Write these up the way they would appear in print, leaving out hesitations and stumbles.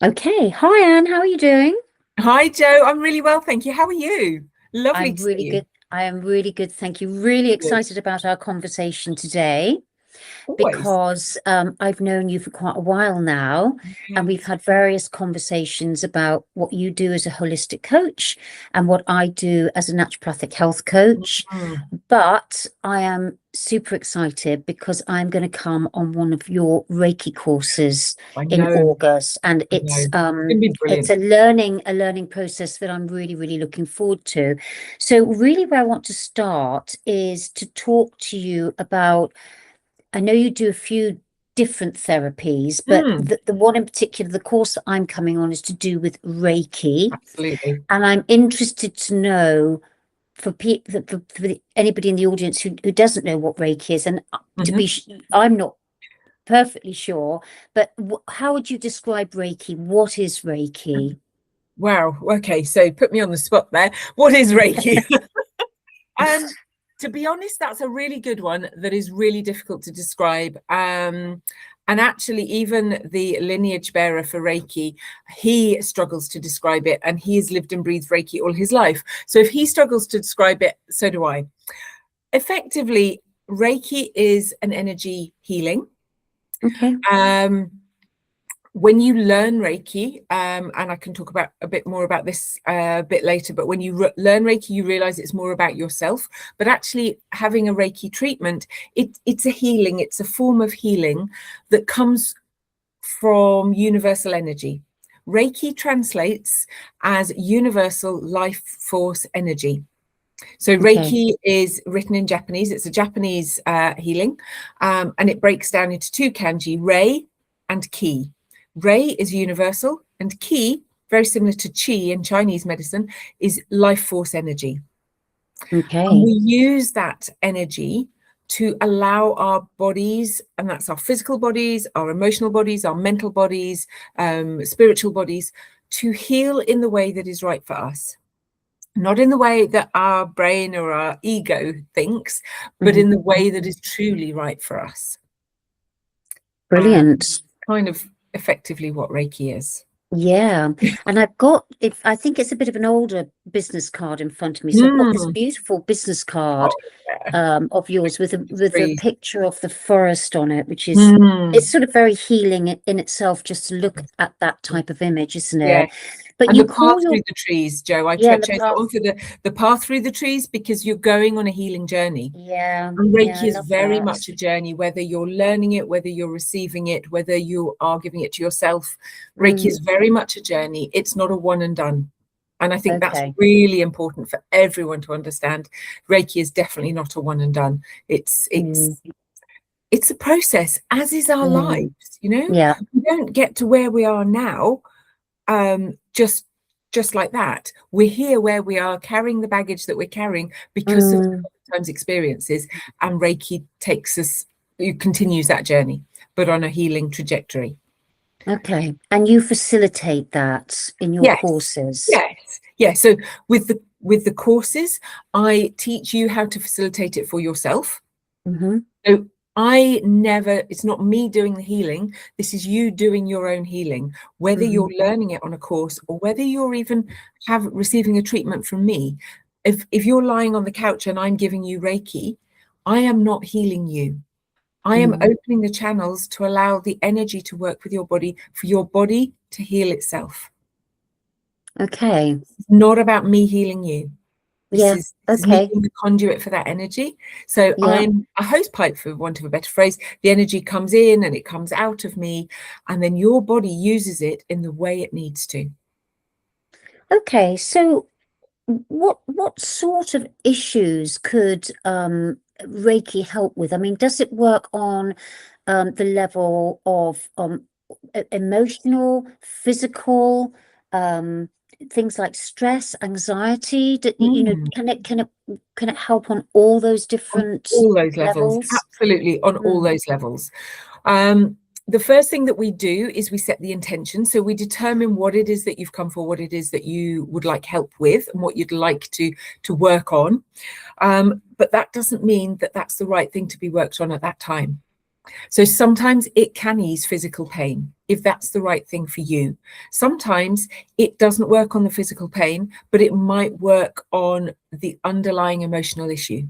Okay. Hi, Anne. How are you doing? Hi, Joe. I'm really well, thank you. How are you? Lovely I'm to see really you. good. I am really good. Thank you. Really Good. excited about our conversation today Always. because I've known you for quite a while now, and we've Yes. had various conversations about what you do as a holistic coach and what I do as a naturopathic health coach. Mm, But I am super excited because I'm going to come on one of your Reiki courses I in know. August, and I know. It's going to be it's brilliant. a learning process that I'm really, really looking forward to. So really where I want to start is to talk to you about, I know you do a few different therapies, but Mm, the one in particular, the course that I'm coming on is to do with Reiki. absolutely. And I'm interested to know for people, for anybody in the audience who doesn't know what Reiki is, and Hmm. I'm not perfectly sure, but how would you describe Reiki? What is Reiki? Wow. Okay. So put me on the spot there. What is Reiki? Um, to be honest, that's a really good one that is really difficult to describe. And actually, even the lineage bearer for Reiki, he struggles to describe it, and he has lived and breathed Reiki all his life. So if he struggles to describe it, so do I. Effectively, Reiki is an energy healing. Okay. Um, when you learn Reiki, and I can talk about a bit more about this a bit later, but when you learn Reiki, you realize it's more about yourself. But actually, having a Reiki treatment, it's a healing, it's a form of healing that comes from universal energy. Reiki translates as universal life force energy. So Okay. Reiki is written in Japanese. It's a Japanese healing, and it breaks down into two kanji, rei and ki. Rei is universal, and ki, very similar to qi in Chinese medicine, is life force energy. And Okay. we use that energy to allow our bodies, and that's our physical bodies, our emotional bodies, our mental bodies, spiritual bodies, to heal in the way that is right for us. Not in the way that our brain or our ego thinks, but Mhm. in the way that is truly right for us. Brilliant. Kind of effectively what Reiki is. Yeah. And I've got it, I think it's a bit of an older business card in front of me. So I've got this Mm. beautiful business Oh, card yeah. of yours with a Trees. picture of the forest on it, which is Mm. it's sort of very healing in itself just to look at that type of image, isn't Yeah. it? But And you the path call your through the trees, Joe. I yeah, the chose that path. one for the path through the trees because you're going on a healing journey. Yeah, And yeah, I Reiki is love very that. much a journey, whether you're learning it, whether you're receiving it, whether you are giving it to yourself. Reiki Mm, is very much a journey. It's not a one and done. And I think that's okay. really important for everyone to understand. Reiki is definitely not a one and done. It's Mm, it's it's a process, as is our mm, lives, you know. yeah. We don't get to where we are now just like that. We're here where we are carrying the baggage that we're carrying because of Mm, times experiences, and Reiki takes us, it continues that journey, but on a healing trajectory. okay. And you facilitate that in your Yes, courses. yes, yes. So with the courses, I teach you how to facilitate it for yourself. Hmm. So I never, it's not me doing the healing. This is you doing your own healing, whether Hmm. you're learning it on a course or whether you're even receiving a treatment from me. If you're lying on the couch and I'm giving you Reiki, I am not healing you. I am Mm, opening the channels to allow the energy to work with your body for your body to heal itself. okay. It's not about me healing you. This Yeah. is this is me Okay. being the conduit for that energy. So Yeah. I'm a hose pipe, for want of a better phrase. The energy comes in and it comes out of me, and then your body uses it in the way it needs to. Okay. So what sort of issues could Reiki help with? I mean, does it work on the level of emotional, physical, um, things like stress, anxiety? Mm. Can it help on all those On different all those levels, levels? absolutely on all Mm, those levels. Um, the first thing that we do is we set the intention. So we determine what it is that you've come for, what it is that you would like help with, and what you'd like to work on. But that doesn't mean that that's the right thing to be worked on at that time. So sometimes it can ease physical pain if that's the right thing for you. Sometimes it doesn't work on the physical pain, but it might work on the underlying emotional issue.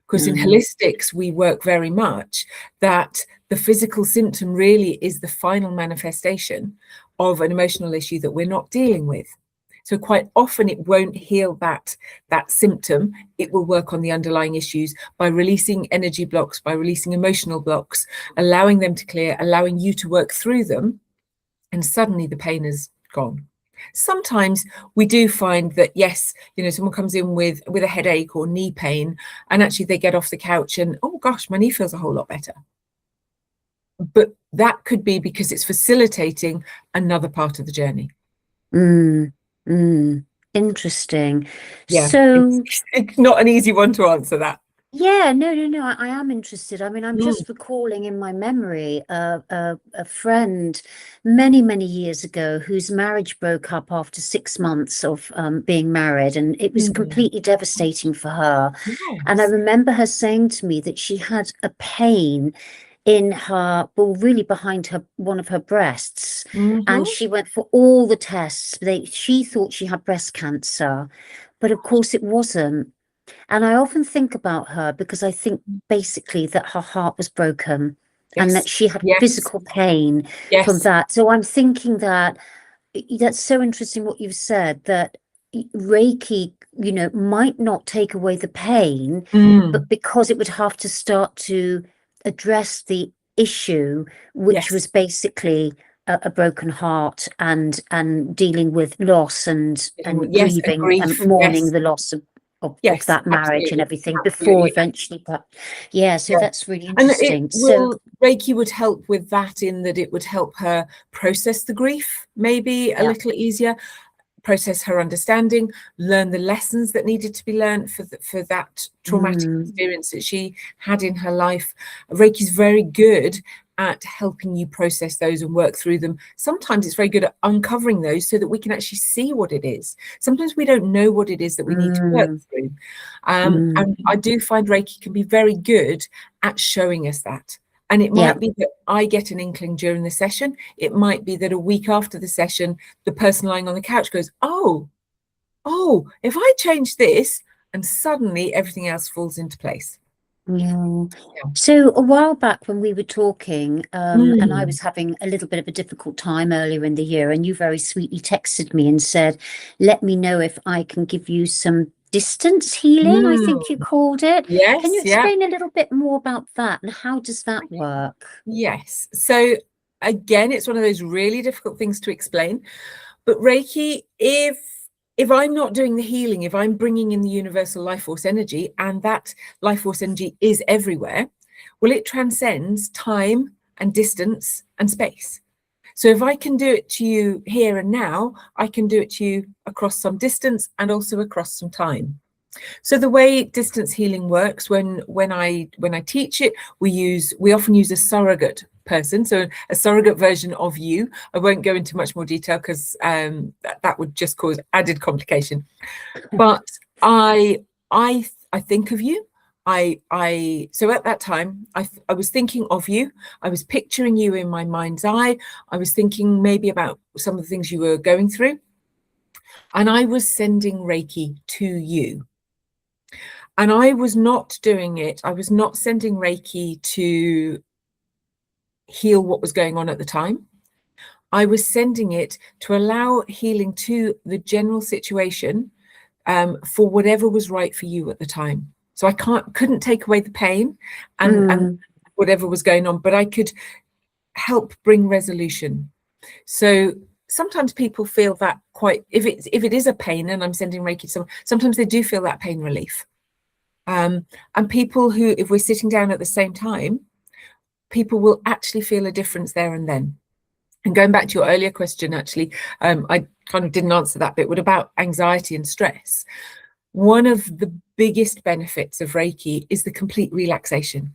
Because in holistics, we work very much that the physical symptom really is the final manifestation of an emotional issue that we're not dealing with. So quite often it won't heal that symptom. It will work on the underlying issues by releasing energy blocks, by releasing emotional blocks, allowing them to clear, allowing you to work through them, and suddenly the pain is gone. Sometimes we do find that, yes, someone comes in with a headache or knee pain, and actually they get off the couch and, oh gosh, my knee feels a whole lot better. But that could be because it's facilitating another part of the journey. Interesting. Yeah, So it's not an easy one to answer that. yeah, no. I am interested. I mean, I'm just recalling in my memory a friend many, many years ago whose marriage broke up after 6 months of being married, and it was completely devastating for her. And I Yes. remember her saying to me that she had a pain in her, well, really behind her, one of her breasts, and she went for all the tests. She thought she had breast cancer, but of course it wasn't. And I often think about her because I think basically that her heart was broken and that Yes. she had Yes. physical pain from Yes. that. So I'm thinking that that's so interesting what you've said, that Reiki, might not take away the pain, but because it would have to start to address the issue, which was Yes. basically a broken heart and dealing with loss and Yes, a grieving and grief. mourning Yes. the loss of Yes, that marriage and absolutely. everything before Absolutely. eventually. But yeah, so Yeah. that's really And it interesting. So will, Reiki would help with that, in that it would help her process the grief maybe a yeah. little easier, process her understanding, learn the lessons that needed to be learned for that traumatic experience that she had in her life. Reiki is very good at helping you process those and work through them. Sometimes it's very good at uncovering those so that we can actually see what it is. Sometimes we don't know what it is that we need to work through. And I do find Reiki can be very good at showing us that. And it yeah. might be that I get an inkling during the session. It might be that a week after the session, the person lying on the couch goes, oh, if I change this, and suddenly everything else falls into place. Yeah. So a while back when we were talking, and I was Mm. having a little bit of a difficult time earlier in the year, and you very sweetly texted me and said, let me know if I can give you some distance healing, I think you called it. Can you Yes, yeah. explain a little bit more about that and how does that work? Yes. So again, it's one of those really difficult things to explain. But Reiki, if I'm not doing the healing, if I'm bringing in the universal life force energy, and that life force energy is everywhere, well, it transcends time and distance and space. So if I can do it to you here and now, I can do it to you across some distance and also across some time. So the way distance healing works, when I teach it, we often use a surrogate person, so a surrogate version of you. I won't go into much more detail because that would just cause added complication. But I think of you. So at that time I was thinking of you. I was picturing you in my mind's eye. I was thinking maybe about some of the things you were going through, and I was sending Reiki to you. And I was not doing it. I was not sending Reiki to heal what was going on at the time. I was sending it to allow healing to the general situation, for whatever was right for you at the time. So I couldn't take away the pain and whatever was going on, but I could help bring resolution. So sometimes people feel that if it is a pain and I'm sending Reiki to someone, sometimes they do feel that pain relief. And people who, if we're sitting down at the same time, people will actually feel a difference there and then. And going back to your earlier question, actually, I kind of didn't answer that bit. What about anxiety and stress? One of the biggest benefits of Reiki is the complete relaxation.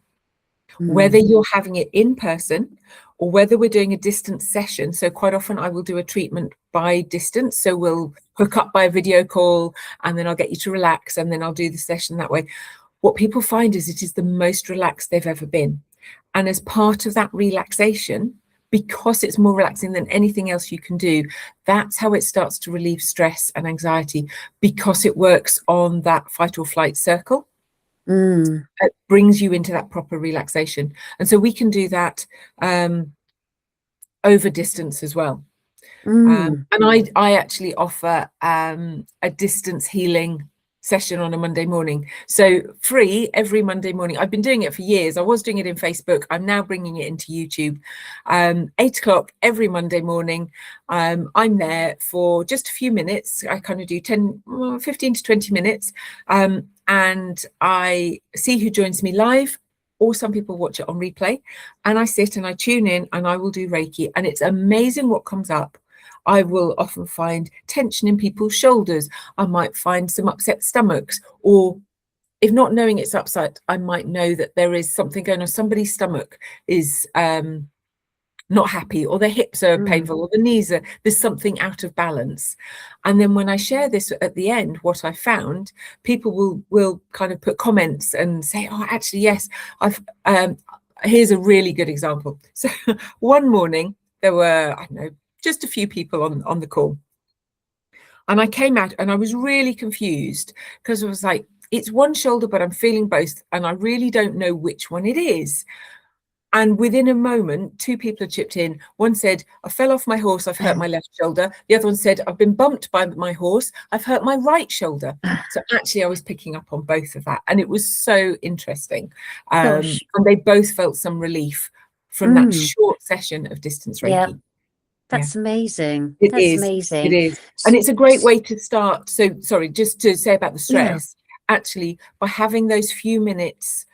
Whether you're having it in person or whether we're doing a distance session. So quite often I will do a treatment by distance. So we'll hook up by a video call and then I'll get you to relax and then I'll do the session that way. What people find is it is the most relaxed they've ever been. And as part of that relaxation, because it's more relaxing than anything else you can do, that's how it starts to relieve stress and anxiety, because it works on that fight or flight circle. It brings you into that proper relaxation. And so we can do that over distance as well. And I actually offer a distance healing session on a Monday morning. So free every Monday morning. I've been doing it for years. I was doing it in Facebook. I'm now bringing it into YouTube. 8 o'clock every Monday morning. I'm there for just a few minutes. I kind of do 15 to 20 minutes. And I see who joins me live, or some people watch it on replay. And I sit and I tune in and I will do Reiki. And it's amazing what comes up. I will often find tension in people's shoulders. I might find some upset stomachs, or if not knowing it's upset, I might know that there is something going on. Somebody's stomach is not happy, or their hips are painful, or the knees are, there's something out of balance. And then when I share this at the end, what I found, people will kind of put comments and say, oh, actually, yes, I've here's a really good example. So one morning there were, I don't know, just a few people on the call. And I came out and I was really confused, because I was like, it's one shoulder, but I'm feeling both. And I really don't know which one it is. And within a moment, 2 people had chipped in. One said, I fell off my horse, I've hurt my left shoulder. The other one said, I've been bumped by my horse, I've hurt my right shoulder. So actually I was picking up on both of that. And it was so interesting. And they both felt some relief from that short session of distance Reiki. Yeah. That's amazing. It That's is. amazing. It is. And it's a great way to start. So sorry, just to say about the stress, actually, by having those few minutes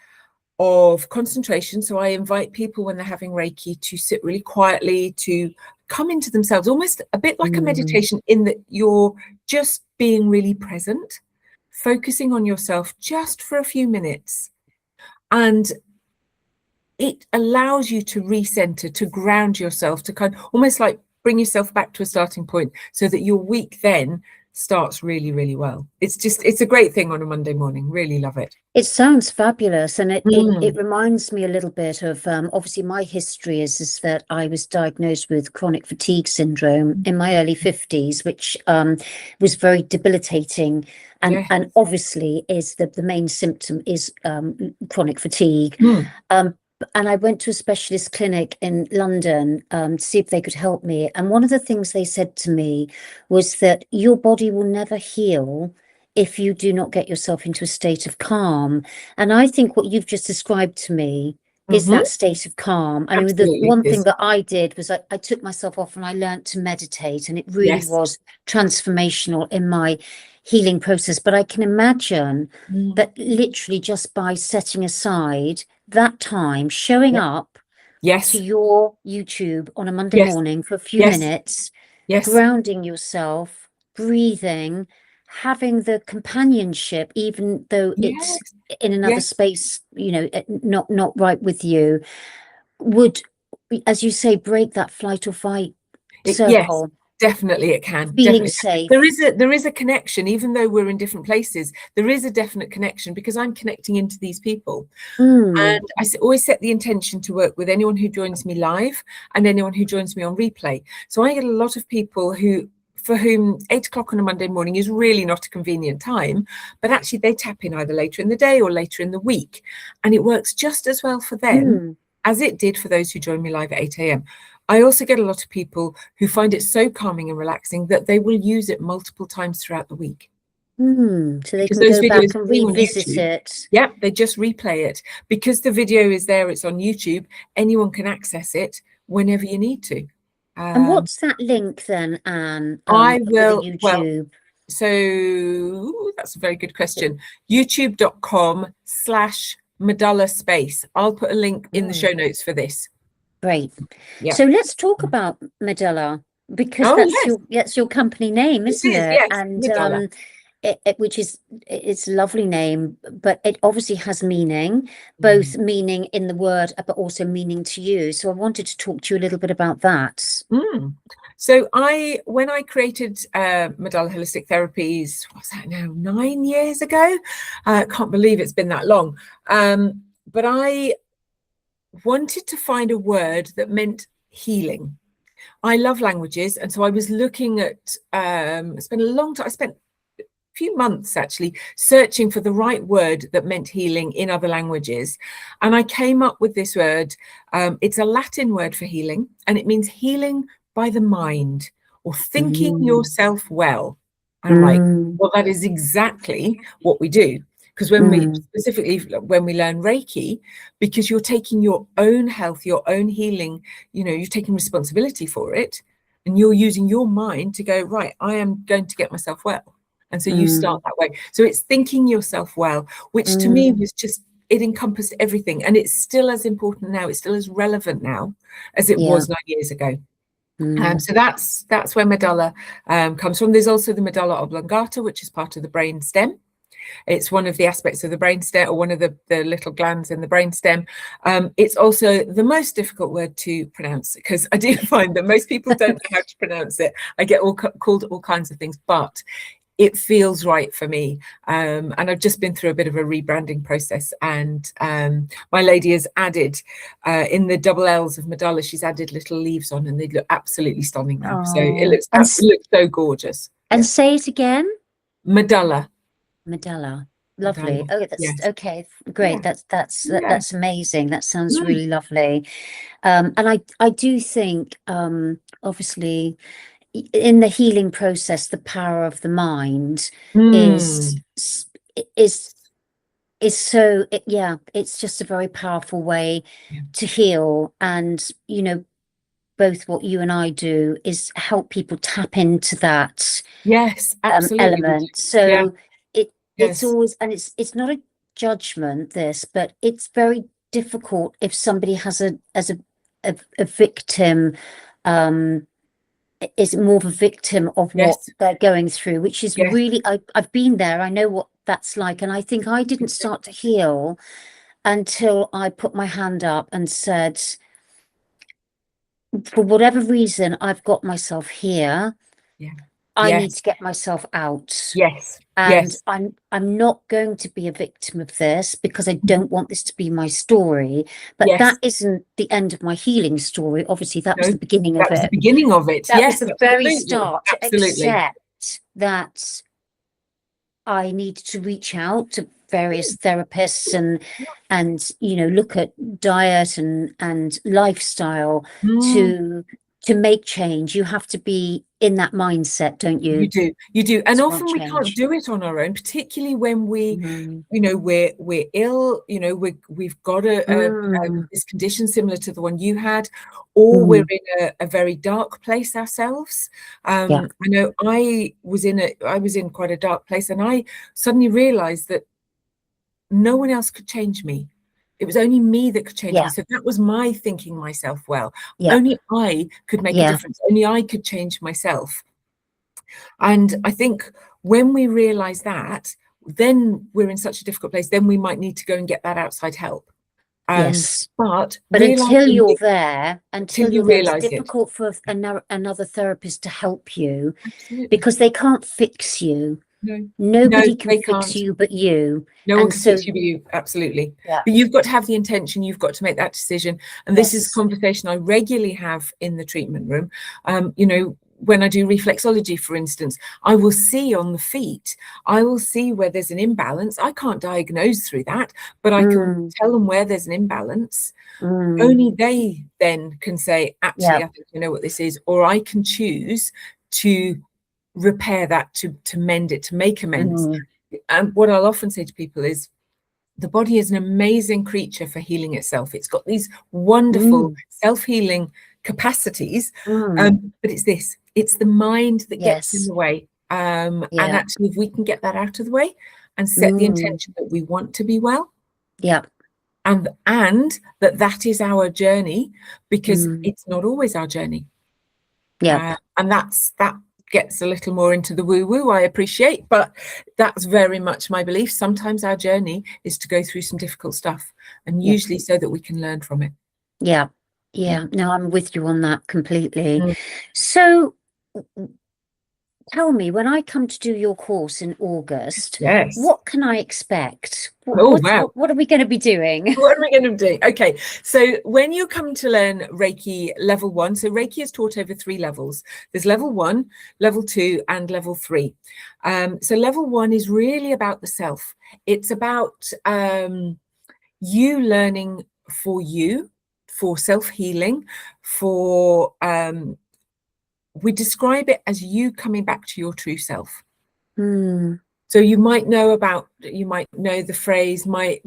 of concentration. So I invite people when they're having Reiki to sit really quietly, to come into themselves, almost a bit like a meditation, in that you're just being really present, focusing on yourself just for a few minutes. And it allows you to recenter, to ground yourself, to kind of almost like bring yourself back to a starting point, so that your week then starts really, really well. It's a great thing on a Monday morning. Really love it. It sounds fabulous, and it reminds me a little bit of obviously my history is that I was diagnosed with chronic fatigue syndrome in my early 50s, which was very debilitating, and obviously is the main symptom is chronic fatigue. And I went to a specialist clinic in London to see if they could help me. And one of the things they said to me was that your body will never heal if you do not get yourself into a state of calm. And I think what you've just described to me is that state of calm. I mean, the one thing that I did was I took myself off and I learned to meditate, and it really was transformational in my healing process. But I can imagine that literally just by setting aside that time, showing up to your YouTube on a Monday morning for a few minutes, grounding yourself, breathing, having the companionship, even though it's in another space, you know, not right with you, would, as you say, break that flight or fight circle. Definitely it can. Feeling safe. There is a connection, even though we're in different places. There is a definite connection, because I'm connecting into these people. And I always set the intention to work with anyone who joins me live and anyone who joins me on replay. So I get a lot of people for whom 8 o'clock on a Monday morning is really not a convenient time, but actually they tap in either later in the day or later in the week. And it works just as well for them as it did for those who join me live at 8 a.m. I also get a lot of people who find it so calming and relaxing that they will use it multiple times throughout the week. So they can go back and revisit it. Yeah, they just replay it. Because the video is there, it's on YouTube, anyone can access it whenever you need to. And what's that link then, Anne? I will, YouTube? well, so that's a very good question. youtube.com/Medulla space. I'll put a link in the show notes for this. Great. So let's talk about Medulla, because that's your company name, isn't it? Yes, and Medulla. It's a lovely name, but it obviously has meaning, both meaning in the word, but also meaning to you. So I wanted to talk to you a little bit about that. So when I created Medulla Holistic Therapies, what's that now, 9 years ago? I can't believe it's been that long. But I wanted to find a word that meant healing. I love languages, and so I was looking at spent a long time. I spent a few months actually searching for the right word that meant healing in other languages, and I came up with this word. It's a Latin word for healing, and it means healing by the mind or thinking yourself well. And I'm like, well, that is exactly what we do. Because when we specifically when we learn Reiki, because you're taking your own health, your own healing, you're taking responsibility for it, and you're using your mind to go, right, I am going to get myself well. And so you start that way. So it's thinking yourself well, which to me was just, it encompassed everything. And it's still as important now, it's still as relevant now as it was 9 years ago. So that's where medulla comes from. There's also the medulla oblongata, which is part of the brain stem. It's one of the aspects of the brainstem, or one of the little glands in the brainstem. It's also the most difficult word to pronounce, because I do find that most people don't know how to pronounce it. I get called all kinds of things, but it feels right for me. And I've just been through a bit of a rebranding process, and my lady has added in the double L's of medulla, she's added little leaves on, and they look absolutely stunning now. So it looks so gorgeous. And say it again. Medulla. Medulla. Lovely. Medulla. Oh, that's Yes. okay. Great. Yeah. That's amazing. That sounds really lovely. And I do think, obviously, in the healing process, the power of the mind is so it's just a very powerful way to heal. And both what you and I do is help people tap into that element. So it's always, and it's not a judgment, this, but it's very difficult if somebody has a victim, is more of a victim of what they're going through, which is really, I've been there, I know what that's like. And I think I didn't start to heal until I put my hand up and said, for whatever reason, I've got myself here. I need to get myself out. And I'm not going to be a victim of this, because I don't want this to be my story. But that isn't the end of my healing story. Obviously, that was the beginning of it. That was the beginning of it. That was the very start. Except that I needed to reach out to various therapists and look at diet and lifestyle to make change. You have to be in that mindset, don't you? You do. And often we can't do it on our own, particularly when we we're ill, we've got this condition similar to the one you had, or we're in a very dark place ourselves. I know I was in quite a dark place, and I suddenly realized that no one else could change me. It was only me that could change me. So that was my thinking myself well. Only I could make a difference. Only I could change myself. And I think when we realize that, then we're in such a difficult place. Then we might need to go and get that outside help. But until you're there, it's difficult for another therapist to help you. Absolutely. Because they can't fix you. Nobody can fix you but you. No one can fix you but you. Absolutely. But you've got to have the intention. You've got to make that decision. And this is a conversation I regularly have in the treatment room. When I do reflexology, for instance, I will see on the feet, I will see where there's an imbalance. I can't diagnose through that, but I can tell them where there's an imbalance. Only they then can say, actually, I think I know what this is, or I can choose to repair that, to mend it, to make amends. And what I'll often say to people is, the body is an amazing creature for healing itself. It's got these wonderful self-healing capacities, but it's the mind that gets in the way. And actually, if we can get that out of the way and set the intention that we want to be well, and that is our journey, because it's not always our journey. And that gets a little more into the woo-woo, I appreciate, but that's very much my belief. Sometimes our journey is to go through some difficult stuff, and usually so that we can learn from it. No, I'm with you on that completely. So tell me, when I come to do your course in August, Yes. what can I expect? Oh, wow. What are we going to be doing? What are we going to do? Okay, so when you come to learn Reiki level 1, so Reiki is taught over 3 levels. There's level 1, level 2, and level 3. So level 1 is really about the self. It's about you learning for you, for self-healing, for we describe it as you coming back to your true self. Mm. So you might know the phrase my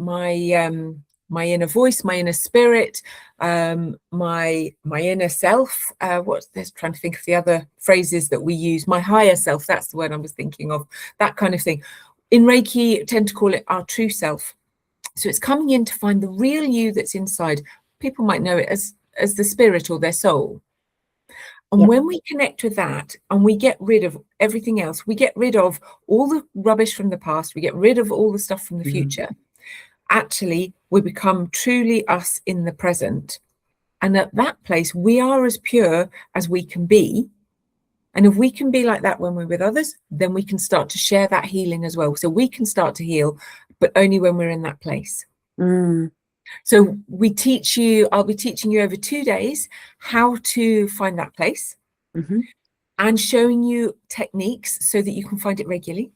inner voice, my inner spirit, my inner self. There's trying to think of the other phrases that we use. My higher self, that's the word I was thinking of, that kind of thing. In Reiki, tend to call it our true self. So it's coming in to find the real you that's inside. People might know it as the spirit or their soul. And Yep. when we connect with that and we get rid of everything else, we get rid of all the rubbish from the past, we get rid of all the stuff from the future, actually, we become truly us in the present. And at that place, we are as pure as we can be. And if we can be like that when we're with others, then we can start to share that healing as well. So we can start to heal, but only when we're in that place. Mm. So I'll be teaching you over 2 days how to find that place, and showing you techniques so that you can find it regularly,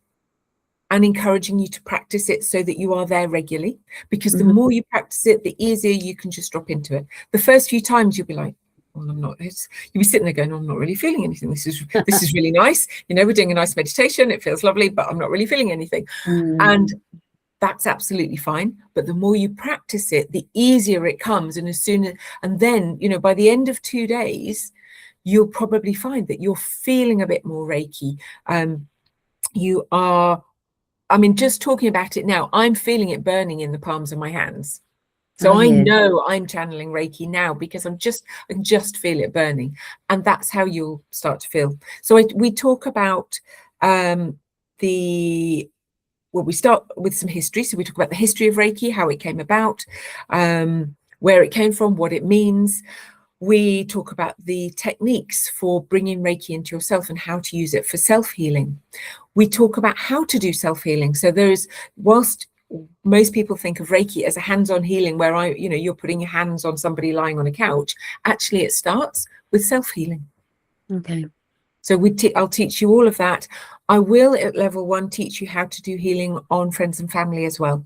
and encouraging you to practice it so that you are there regularly, because the more you practice it, the easier you can just drop into it. The first few times you'll be like, well, you'll be sitting there going, I'm not really feeling anything. This is really nice. We're doing a nice meditation. It feels lovely, but I'm not really feeling anything. And that's absolutely fine. But the more you practice it, the easier it comes. And then, by the end of 2 days, you'll probably find that you're feeling a bit more Reiki. You are, just talking about it now, I'm feeling it burning in the palms of my hands. So I know I'm channeling Reiki now because I can just feel it burning. And that's how you'll start to feel. So we talk about we start with some history. So we talk about the history of Reiki, how it came about, where it came from, what it means. We talk about the techniques for bringing Reiki into yourself and how to use it for self-healing. We talk about how to do self-healing. So whilst most people think of Reiki as a hands-on healing where you're putting your hands on somebody lying on a couch, actually it starts with self-healing. Okay. So I'll teach you all of that. I will at level 1 teach you how to do healing on friends and family as well,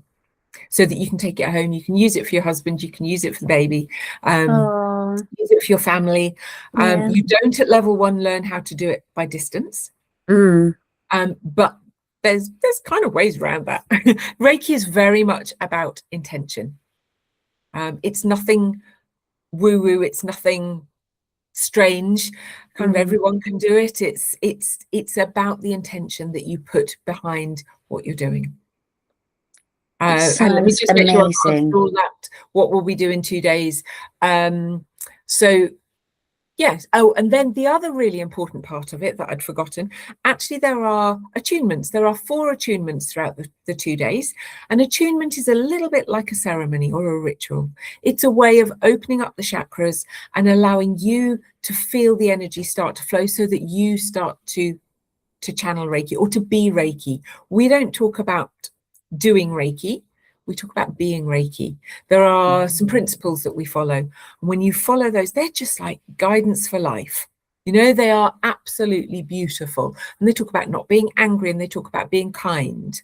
so that you can take it home. You can use it for your husband. You can use it for the baby. Use it for your family. You don't at level 1 learn how to do it by distance. But there's kind of ways around that. Reiki is very much about intention. It's nothing woo-woo. It's nothing strange. Kind of everyone can do it. It's about the intention that you put behind what you're doing. And let me just make sure I've answered all that. What will we do in 2 days? So yes. Oh, and then the other really important part of it that I'd forgotten, actually, there are attunements. There are 4 attunements throughout the 2 days. An attunement is a little bit like a ceremony or a ritual. It's a way of opening up the chakras and allowing you to feel the energy start to flow so that you start to channel Reiki or to be Reiki. We don't talk about doing Reiki. We talk about being Reiki. There are some principles that we follow. And when you follow those, they're just like guidance for life. They are absolutely beautiful. And they talk about not being angry, and they talk about being kind.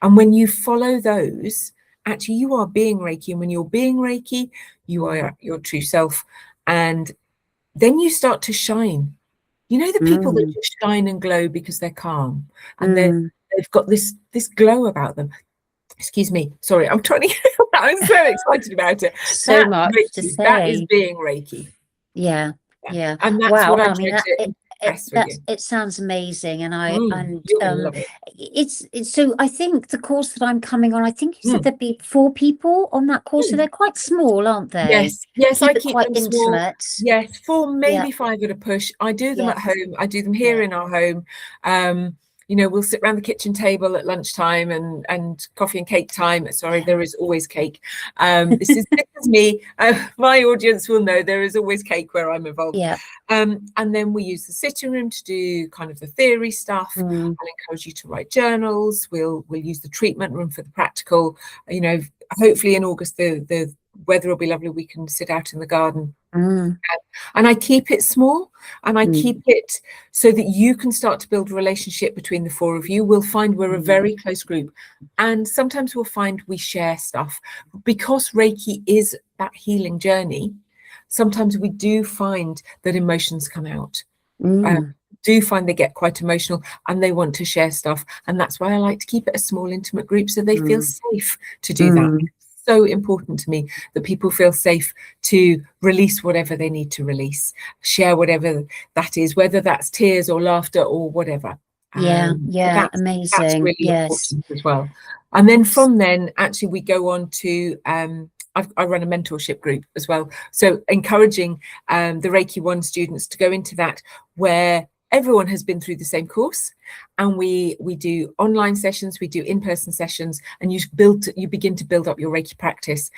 And when you follow those, actually you are being Reiki. And when you're being Reiki, you are your true self. And then you start to shine. The people that just shine and glow because they're calm. And they've got this glow about them. Excuse me. Sorry, I'm trying to. I'm so excited about it. So much to say. That is being Reiki. Yeah. And that's what I mean. It sounds amazing, and you'll love it. It's so. I think the course that I'm coming on, I think you said there'd be 4 people on that course, so they're quite small, aren't they? Yes, I keep quite them intimate. Small. Yes, 4, maybe 5 at a push. I do them at home. I do them here in our home. we'll sit around the kitchen table at lunchtime and coffee and cake time. Sorry, there is always cake. This is me. My audience will know there is always cake where I'm involved. Yeah. And then we use the sitting room to do kind of the theory stuff. I'll encourage you to write journals. We'll use the treatment room for the practical. Hopefully in August the weather will be lovely. We can sit out in the garden. And I keep it small, and I keep it so that you can start to build a relationship between the four of you. We'll find we're a very close group, and sometimes we'll find we share stuff because Reiki is that healing journey. Sometimes we do find that emotions come out. Do find they get quite emotional and they want to share stuff, and that's why I like to keep it a small, intimate group so they feel safe to do that. So important to me that people feel safe to release whatever they need to release, share whatever that is, whether that's tears or laughter or whatever. Amazing. That's really important as well. And then from then, actually, we go on to I run a mentorship group as well, so encouraging the Reiki 1 students to go into that, where everyone has been through the same course, and we do online sessions, we do in-person sessions, and you begin to build up your Reiki practice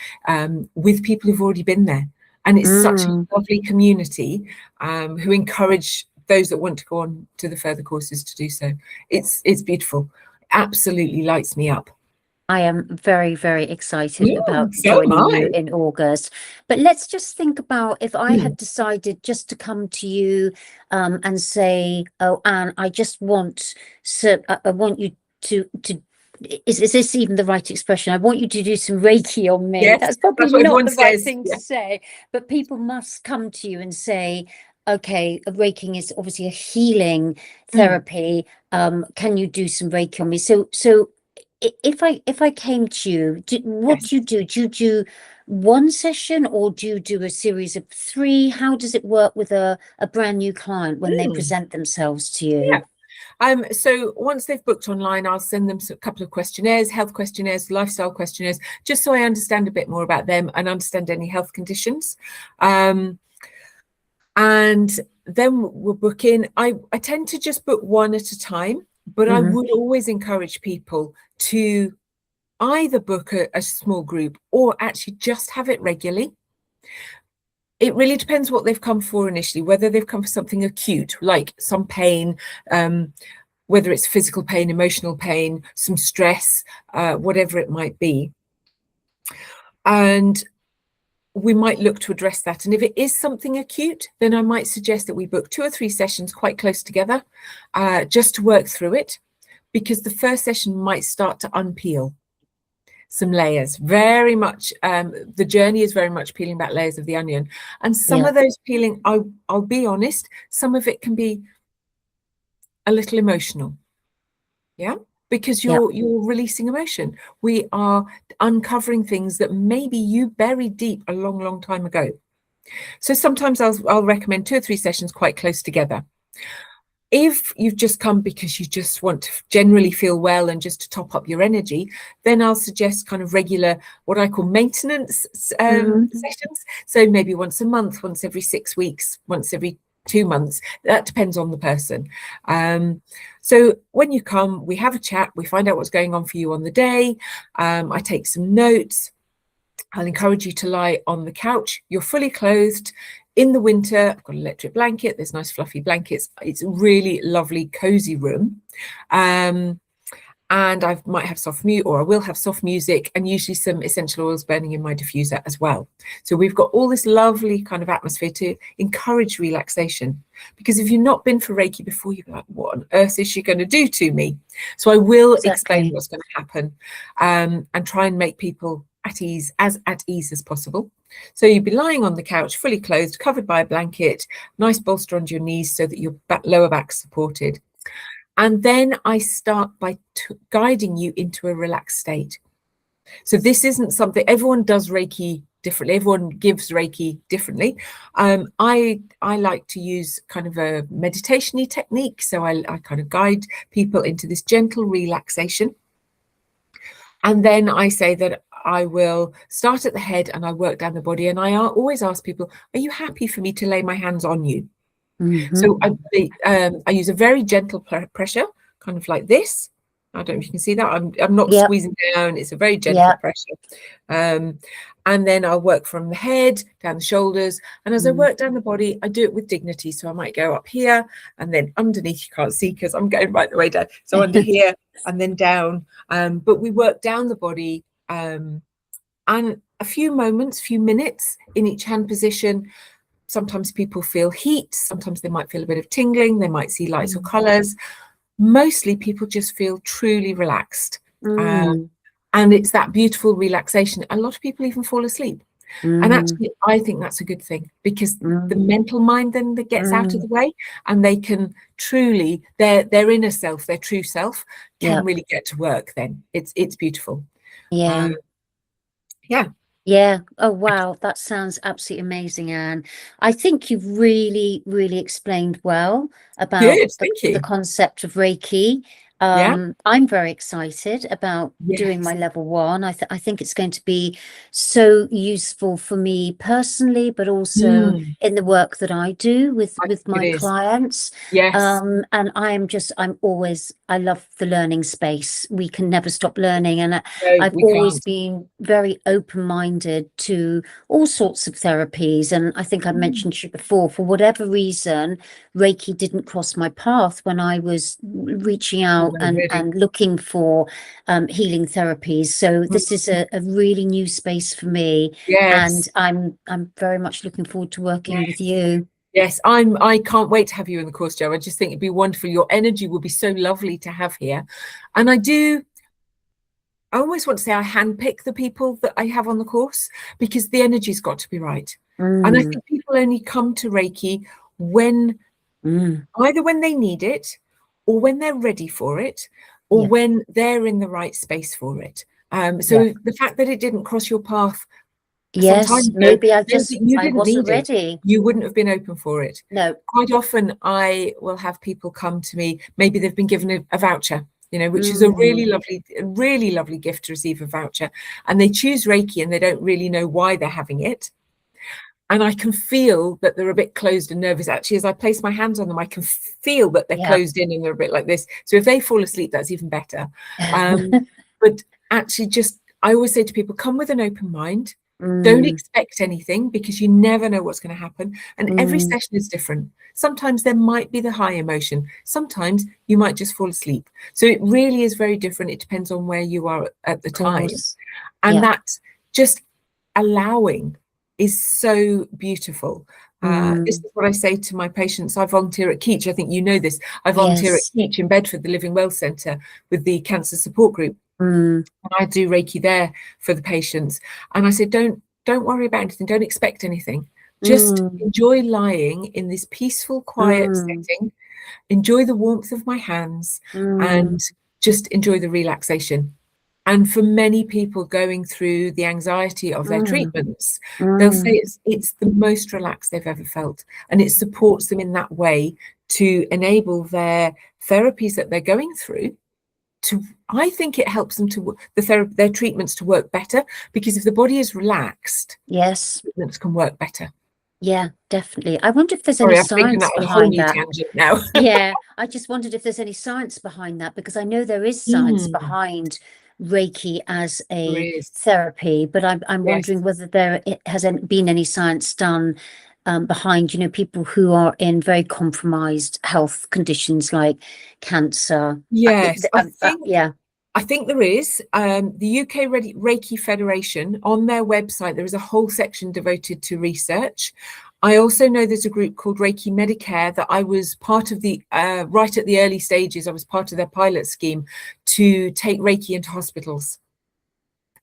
with people who've already been there. And it's such a lovely community who encourage those that want to go on to the further courses to do so. It's beautiful. Absolutely lights me up. I am very, very excited about joining you in August. But let's just think about if I had decided just to come to you and say, oh, Anne, I just want, I want you to is this even the right expression? I want you to do some Reiki on me. Yes, that's probably not the right thing to say, but people must come to you and say, okay, Reiki is obviously a healing therapy. Can you do some Reiki on me? So if I came to you, what do you do? Do you do one session, or do you do a series of 3? How does it work with a brand new client when they present themselves to you? So once they've booked online, I'll send them a couple of questionnaires, health questionnaires, lifestyle questionnaires, just so I understand a bit more about them and understand any health conditions. And then we'll book in. I tend to just book one at a time, but I would always encourage people to either book a small group or actually just have it regularly. It really depends what they've come for initially, whether they've come for something acute, like some pain, whether it's physical pain, emotional pain, some stress, whatever it might be. And we might look to address that. And if it is something acute, then I might suggest that we book 2 or 3 sessions quite close together, just to work through it, because the first session might start to unpeel some layers. Very much, the journey is very much peeling back layers of the onion. And some of those peeling, I'll be honest, some of it can be a little emotional. Yeah. Because you're releasing emotion. We are uncovering things that maybe you buried deep a long, long time ago. So sometimes I'll recommend 2 or 3 sessions quite close together. If you've just come because you just want to generally feel well and just to top up your energy, then I'll suggest kind of regular, what I call maintenance sessions. So maybe once a month, once every 6 weeks, once every 2 months. That depends on the person. So when you come, we have a chat, we find out what's going on for you on the day. I take some notes. I'll encourage you to lie on the couch. You're fully clothed. In the winter, I've got an electric blanket. There's nice fluffy blankets. It's a really lovely, cozy room. And I might have soft music, or I will have soft music, and usually some essential oils burning in my diffuser as well. So we've got all this lovely kind of atmosphere to encourage relaxation. Because if you've not been for Reiki before, you're like, what on earth is she going to do to me? So I will explain what's going to happen, and try and make people at ease as possible. So you'd be lying on the couch, fully clothed, covered by a blanket, nice bolster under your knees so that your lower back's supported. And then I start by guiding you into a relaxed state. So this isn't something, everyone does Reiki differently. Everyone gives Reiki differently. I like to use kind of a meditation-y technique. So I kind of guide people into this gentle relaxation. And then I say that I will start at the head and I work down the body. And I always ask people, are you happy for me to lay my hands on you? So I use a very gentle pressure, kind of like this. I don't know if you can see that. I'm not Yep. squeezing down. It's a very gentle Yep. pressure. And then I'll work from the head down the shoulders. And as I work down the body, I do it with dignity. So I might go up here and then underneath. You can't see because I'm going right the way down. So under here and then down. But we work down the body, and a few minutes in each hand position. Sometimes people feel heat. Sometimes they might feel a bit of tingling. They might see lights or colors. Mostly people just feel truly relaxed. And it's that beautiful relaxation. A lot of people even fall asleep. And actually, I think that's a good thing, because the mental mind then that gets out of the way, and they can truly, their inner self, their true self, can really get to work then. It's beautiful. Yeah. Yeah. Yeah. Oh, wow. That sounds absolutely amazing, Anne. I think you've really, really explained well about Good. Thank you. the concept of Reiki. Yeah. I'm very excited about doing Yes. my level 1. I think it's going to be so useful for me personally, but also in the work that I do with my It is. clients. Yes. And I love the learning space. We can never stop learning. And No, I've we always can't. been very open-minded to all sorts of therapies. And I think I mentioned to you before, for whatever reason, Reiki didn't cross my path when I was reaching out and looking for healing therapies. So this is a really new space for me. Yes. And I'm very much looking forward to working with you. Yes, I can't wait to have you in the course, Jo. I just think it'd be wonderful. Your energy will be so lovely to have here. And I almost want to say I handpick the people that I have on the course, because the energy's got to be right. And I think people only come to Reiki when either when they need it, or when they're ready for it, or when they're in the right space for it. So the fact that it didn't cross your path some time ago, maybe meant that you didn't wasn't need it. ready. You wouldn't have been open for it. No. Quite often I will have people come to me, maybe they've been given a voucher, which is a really lovely gift to receive, a voucher, and they choose Reiki and they don't really know why they're having it. And I can feel that they're a bit closed and nervous. Actually, as I place my hands on them, I can feel that they're closed in and they're a bit like this. So if they fall asleep, that's even better. But actually, I always say to people, come with an open mind. Don't expect anything, because you never know what's going to happen. And every session is different. Sometimes there might be the high emotion. Sometimes you might just fall asleep. So it really is very different. It depends on where you are at the time. And that just allowing is so beautiful. This is what I say to my patients. I volunteer at Keach. I think you know this. I volunteer at Keach in Bedford, the Living Well Centre, with the cancer support group. And I do Reiki there for the patients. And I say, don't worry about anything. Don't expect anything. Just enjoy lying in this peaceful, quiet setting. Enjoy the warmth of my hands and just enjoy the relaxation. And for many people going through the anxiety of their treatments, they'll say it's the most relaxed they've ever felt. And it supports them in that way to enable their therapies that they're going through. I think it helps them to their treatments to work better, because if the body is relaxed, treatments can work better. Yeah, definitely. I wonder if there's any science behind that. Now. Yeah, I just wondered if there's any science behind that, because I know there is science behind Reiki as a therapy, but I'm wondering whether there has been any science done behind, people who are in very compromised health conditions like cancer. Yes, I think there is. The UK Reiki Federation, on their website, there is a whole section devoted to research. I also know there's a group called Reiki Medicare that I was part of right at the early stages. I was part of their pilot scheme to take Reiki into hospitals.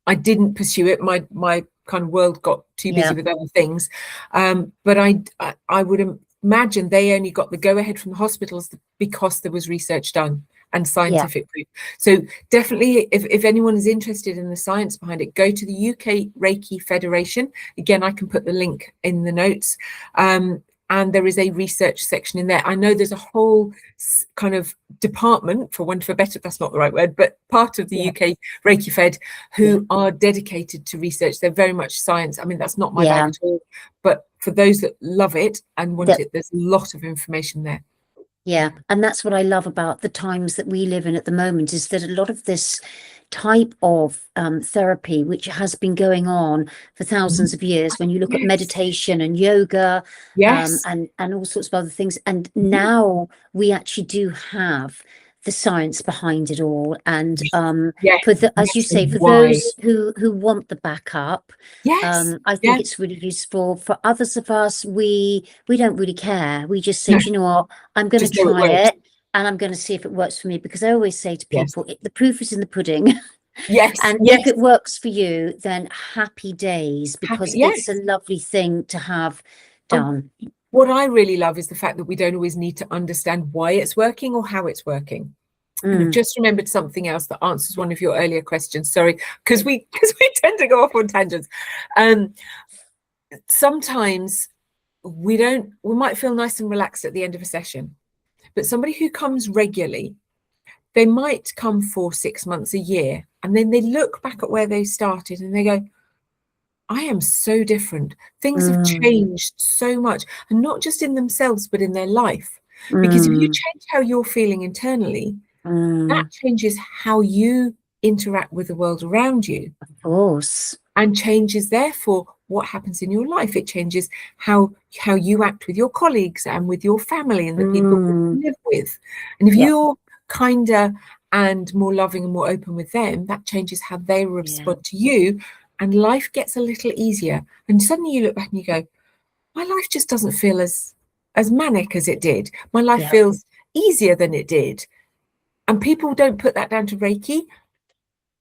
I didn't pursue it. My kind of world got too busy with other things. But I would imagine they only got the go-ahead from the hospitals because there was research done and scientific proof. So definitely, if anyone is interested in the science behind it, go to the UK Reiki Federation. Again, I can put the link in the notes. And there is a research section in there. I know there's a whole kind of department, for want of a better, that's not the right word, but part of the UK Reiki Fed who are dedicated to research. They're very much science. I mean, that's not my bag at all. But for those that love it and want it, there's a lot of information there. Yeah, and that's what I love about the times that we live in at the moment, is that a lot of this type of therapy, which has been going on for Mhm. thousands of years, when you look at Yes, meditation and yoga, yes. and all sorts of other things, and Mhm. now we actually do have the science behind it all. And Yes, for the, as you yes, say, and for why? those who want the backup, Yes, I think yes, it's really useful. For others of us, we don't really care. We just say, no, do you know what? I'm going to just know it try works. it, and I'm going to see if it works for me, because I always say to Yes, people, the proof is in the pudding. yes, And if yes. it works for you, then happy days, Happy, because it's a yes. lovely thing to have And done. what I really love is the fact that we don't always need to understand why it's working or how it's working. And I've Mm, just remembered something else that answers one of your earlier questions. Sorry, because we tend to go off on tangents. Um, Sometimes we might feel nice and relaxed at the end of a session, but somebody who comes regularly, they might come for 6 months, a year, and then they look back at where they started and they go, I am so different. Things have mm, changed so much, and not just in themselves, but in their life. Because if you mm, change how you're feeling internally, that mm. changes how you interact with the world around you, Of course. and changes therefore what happens in your life. It changes how you act with your colleagues and with your family and the people Mm, you live with. And if yep. you're kinder and more loving and more open with them, that changes how they Yeah. respond to you, and life gets a little easier. And suddenly you look back and you go, my life just doesn't feel as manic as it did. My life Yeah. feels easier than it did. And people don't put that down to Reiki,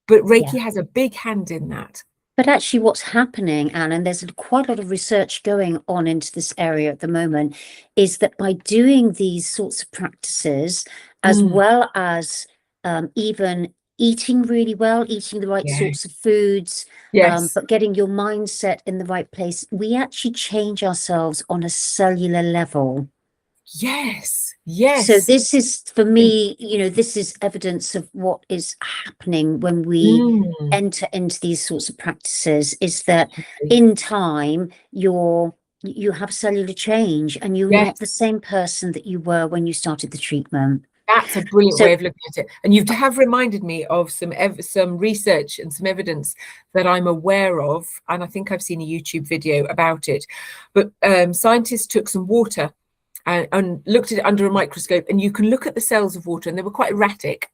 but Yeah. Reiki has a big hand in that. But actually, what's happening, Anne, and there's quite a lot of research going on into this area at the moment, is that by doing these sorts of practices, as Mm, well as even eating really well, eating the right yeah. sorts of foods, Yes. but getting your mindset in the right place, we actually change ourselves on a cellular level. Yes. So Yes. this is, for me, this is evidence of what is happening when we Mm, enter into these sorts of practices, is that in time you have cellular change, and you're yes. not the same person that you were when you started the treatment. That's a brilliant So way of looking at it. And you have reminded me of some research and some evidence that I'm aware of. And I think I've seen a YouTube video about it. But scientists took some water and looked at it under a microscope, and you can look at the cells of water, and they were quite erratic.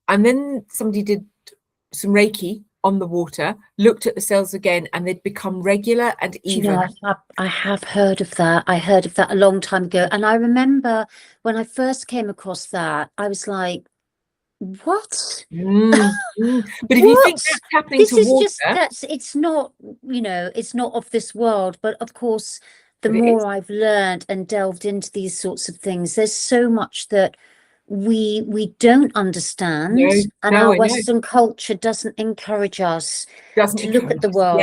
And then somebody did some Reiki on the water, looked at the cells again, and they'd become regular and do you know, even. I have heard of that. I heard of that a long time ago. And I remember when I first came across that, I was like, what? Mm, mm. But if you think What? that's happening This to is just, water, it's not, it's not of this world. But of course, the but it is. more I've learned and delved into these sorts of things, there's so much that we don't understand, No, and no, our I know. Western culture doesn't encourage us Doesn't to look encourage at the us. world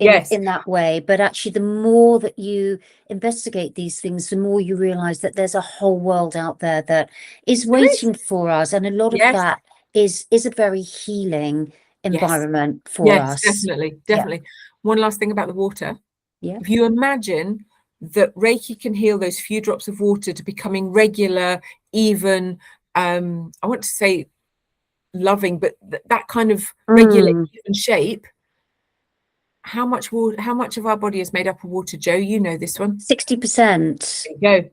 Yes, in yes. that way. But actually, the more that you investigate these things, the more you realize that there's a whole world out there that is There is. waiting for us, and a lot of Yes, that is a very healing yes, environment for yes, us. definitely, Yeah, definitely. One last thing about the water. yeah. If you imagine that Reiki can heal those few drops of water to becoming regular, even, I want to say loving, but that kind of regular, Mm, even shape. How much water, how much of our body is made up of water, Jo? You know this one. 60%. There you go.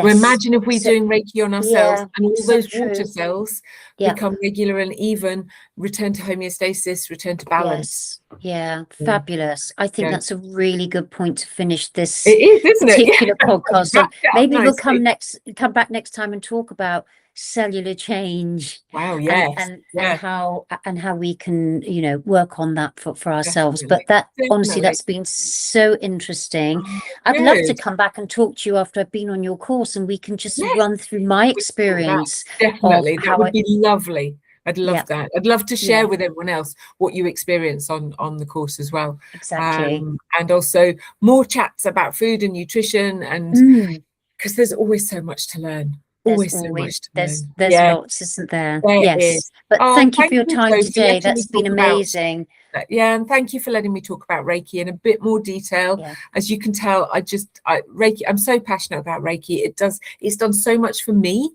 Well, Yes. imagine if we're So doing Reiki on ourselves yeah, and all so those water true. cells Yeah. become regular and even, return to homeostasis, return to balance. Yes. Yeah. Yeah. Fabulous. I think Yeah. that's a really good point to finish It this is, isn't it? particular Yeah. podcast on. Wrapped it up Maybe we'll nicely. come back next time and talk about cellular change, Wow, and yes. and Yeah, how we can, work on that for ourselves. But definitely. that, honestly, Definitely. that's been so interesting. Oh, I'd love to good. come back and talk to you after I've been on your course, and we can just Yes, run through my we can talk that. experience of Definitely. That how would I, be lovely. I'd yeah, love that. I'd love to share yeah, with everyone else what you experience on the course as well. exactly. And also more chats about food and nutrition, and Mm. because there's always so much to learn. There's Always so always much to learn. there's Yeah, lots, isn't there? there Yes. is. But Oh, thank you for thank your you, time Jo, for today. letting me That's been talk about. amazing. Yeah, and thank you for letting me talk about Reiki in a bit more detail. Yeah. As you can tell, Reiki, I'm so passionate about Reiki. It's done so much for me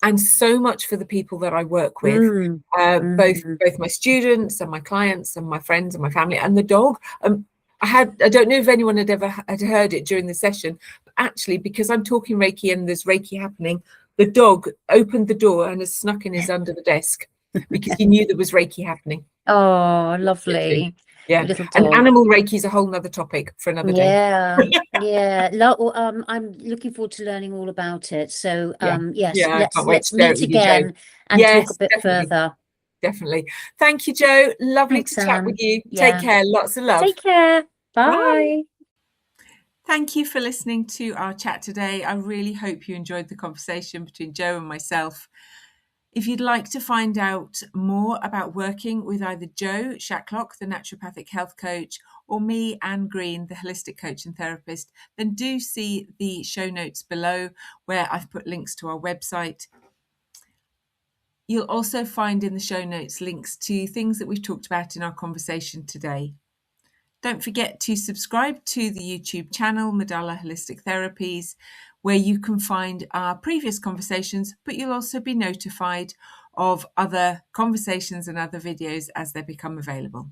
and so much for the people that I work with, both my students and my clients and my friends and my family and the dog. I don't know if anyone had heard it during the session, but actually, because I'm talking Reiki and there's Reiki happening, the dog opened the door and has snuck in his under the desk because he knew there was Reiki happening. Oh, lovely. Yeah. Little And dog. animal Reiki is a whole nother topic for another day. Yeah, yeah. I'm looking forward to learning all about it. So, Yeah. yes, Yeah, I can't wait let's to share it meet with you, Jo. again and talk a Yes, bit definitely. further. Definitely. Thank you, Jo. Lovely Thanks, to chat with Sam. you. Take Yeah. care. Lots of love. Take care. Bye. Bye. Thank you for listening to our chat today. I really hope you enjoyed the conversation between Jo and myself. If you'd like to find out more about working with either Jo Shacklock, the naturopathic health coach, or me, Anne Green, the holistic coach and therapist, then do see the show notes below where I've put links to our website. You'll also find in the show notes links to things that we've talked about in our conversation today. Don't forget to subscribe to the YouTube channel, Medulla Holistic Therapies, where you can find our previous conversations, but you'll also be notified of other conversations and other videos as they become available.